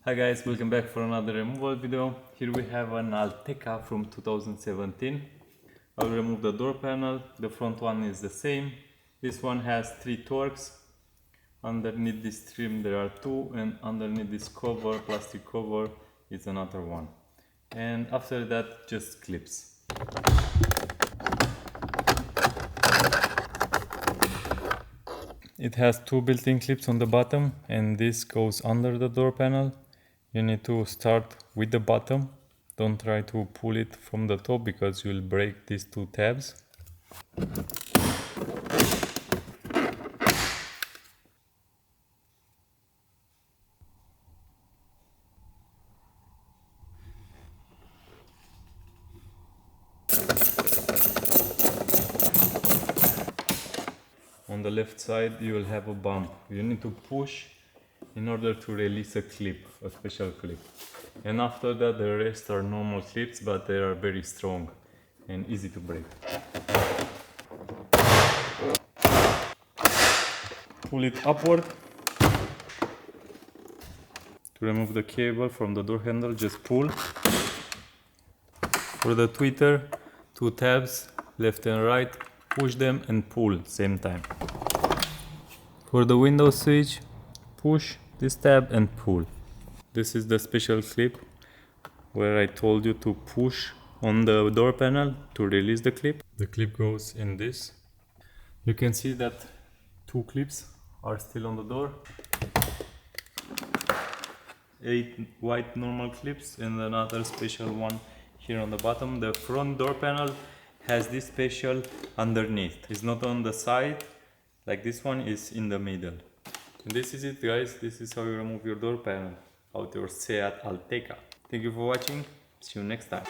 Hi guys, welcome back for another removal video. Here we have an Ateca from 2017. I'll remove the door panel. The front one is the same. This one has 3 Torx. Underneath this trim there are 2, and underneath this cover, plastic cover, is another one. And after that, just clips. It has 2 built-in clips on the bottom, and this goes under the door panel. You need to start with the bottom. Don't try to pull it from the top because you'll break these 2 tabs. On the left side you will have a bump. You need to push in order to release a clip, a special clip. And after that the rest are normal clips, but they are very strong and easy to break. Pull it upward. To remove the cable from the door handle, just pull. For the tweeter, 2 tabs, left and right, push them and pull same time. For the window switch, push this tab and pull. This is the special clip where I told you to push on the door panel to release the clip. The clip goes in this. You can see that 2 clips are still on the door. 8 white normal clips and another special one here on the bottom. The front door panel has this special underneath. It's not on the side like this one, is in the middle. And this is it, guys. This is how you remove your door panel out your Seat Ateca. Thank you for watching. See you next time.